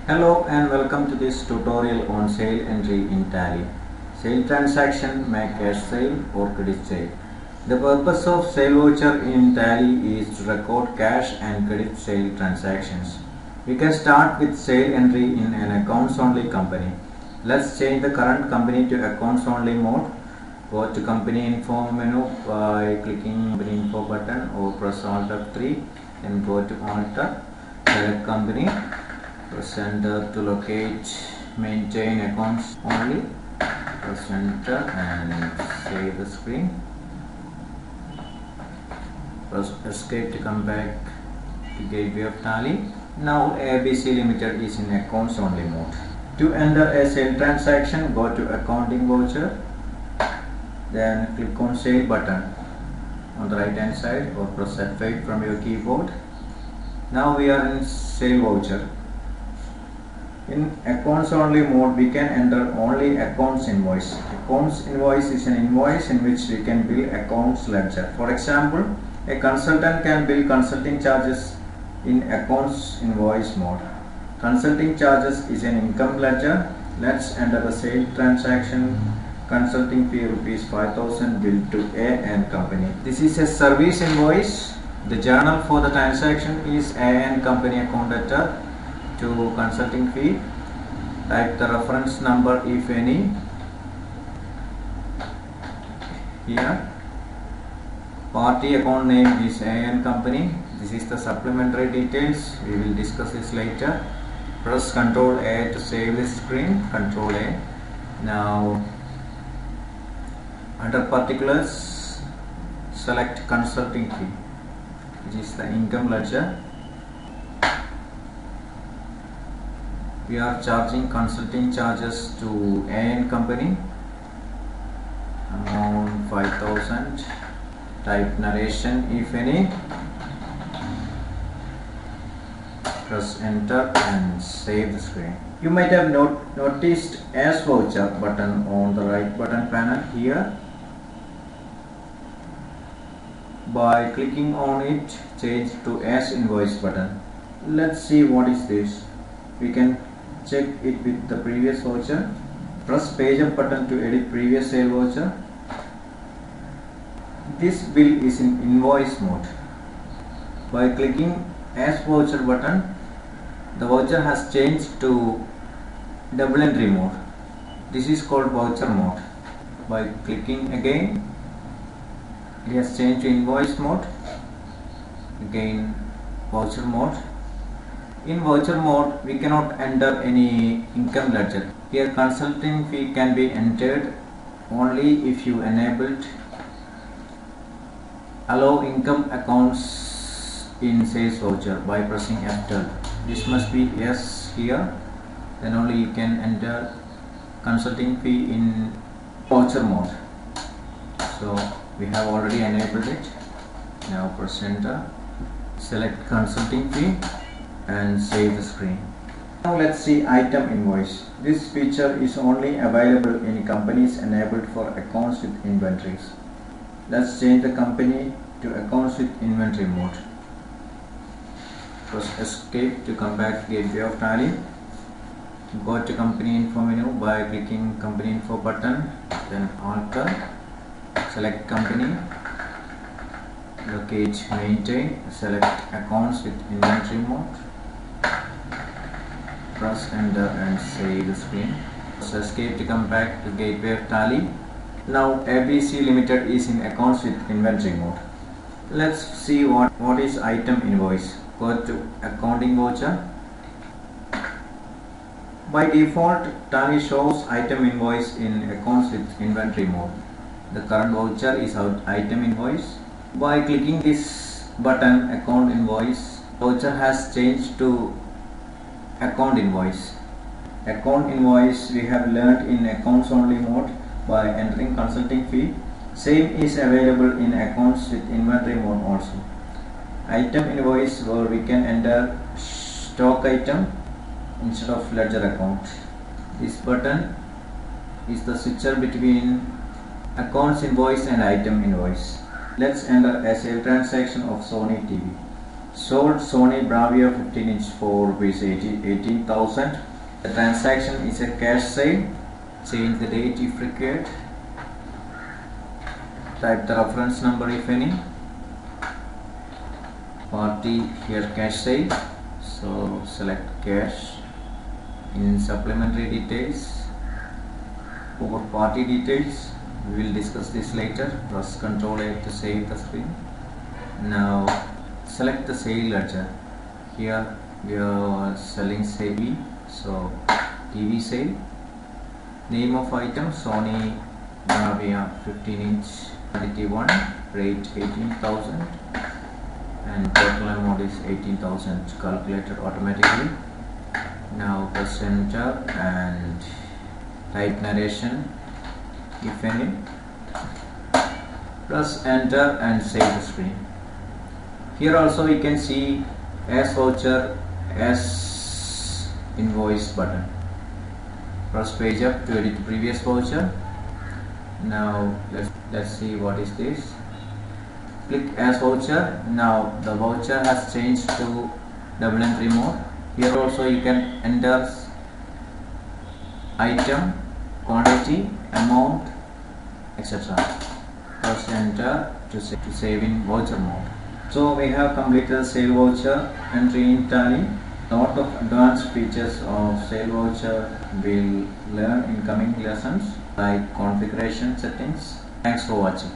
Hello and welcome to this tutorial on sale entry in Tally. Sale transaction may cash sale or credit sale. The purpose of sale voucher in Tally is to record cash and credit sale transactions. We can start with sale entry in an accounts only company. Let's change the current company to accounts only mode. Go to company info menu by clicking company info button or press Alt F3, then go to Alt, select company. Press enter to locate maintain accounts only. Press enter and save the screen. Press escape to come back to gateway of Tally. Now ABC Limited is in accounts only mode. To enter a sale transaction, go to accounting voucher, then click on sale button on the right hand side or press F8 from your keyboard. Now we are in sale voucher. In accounts only mode, we can enter only accounts invoice. Accounts invoice is an invoice in which we can bill accounts ledger. For example, a consultant can bill consulting charges in accounts invoice mode. Consulting charges is an income ledger. Let's enter the sale transaction. Consulting fee rupees 5,000 billed to A and Company. This is a service invoice. The journal for the transaction is A and Company account debtor to consulting fee. Type the reference number if any here. Party account name is A and Company. This is the supplementary details. We will discuss this later. Press Ctrl A to save this screen. Ctrl A. Now under particulars, select consulting fee, which is the income ledger. We are charging consulting charges to A and Company, amount 5,000. Type narration if any. Press enter and save the screen. You might have noticed as voucher button on the right button panel here. By clicking on it, change to as invoice button. Let's see what is this. We can check it with the previous voucher. Press page up button to edit previous sale voucher. This bill is in invoice mode. By clicking as voucher button, the voucher has changed to double entry mode. This is called voucher mode. By clicking again, it has changed to invoice mode. Again voucher mode. In voucher mode, we cannot enter any income ledger. Here consulting fee can be entered only if you enabled allow income accounts in sales voucher by pressing F12. This must be yes here, then only you can enter consulting fee in voucher mode. So we have already enabled it. Now press enter, select consulting fee and save the screen. Now let's see item invoice. This feature is only available in companies enabled for accounts with inventories. Let's change the company to accounts with inventory mode. Press escape to come back to gateway of Tally. Go to company info menu by clicking company info button, then Alt, select company, locate maintain, select accounts with inventory mode. Press enter and save the screen. Press escape to come back to gateway of Tally. Now ABC Limited is in accounts with inventory mode. Let's see what is item invoice. Go to accounting voucher. By default, Tally shows item invoice in accounts with inventory mode. The current voucher is item invoice. By clicking this button account invoice, voucher has changed to account invoice. Account invoice we have learned in accounts only mode by entering consulting fee. Same is available in accounts with inventory mode also. Item invoice where we can enter stock item instead of ledger account. This button is the switcher between accounts invoice and item invoice. Let's enter a sale transaction of Sony TV. Sold Sony Bravia 15-inch for rupees 18,000. The transaction is a cash sale. Change the date if required. Type the reference number if any. Party, here cash sale, so select cash. In supplementary details, for party details, we will discuss this later. Press Ctrl A to save the screen. Now select the sale ledger. Here we are selling TV, so TV sale. Name of item Sony Bravia 15-inch quantity 1, rate 18,000, and total amount is 18,000, calculated automatically. Now press enter and type narration if any. Press enter and save the screen. Here also you can see as voucher, as invoice button. Press page up to edit previous voucher. Now let's see what is this. Click as voucher. Now the voucher has changed to double entry mode. Here also you can enter item, quantity, amount, etc. Press enter to save in voucher mode. So we have completed sale voucher entry in Tally. Lot of advanced features of sale voucher we'll learn in coming lessons, like configuration settings. Thanks for watching.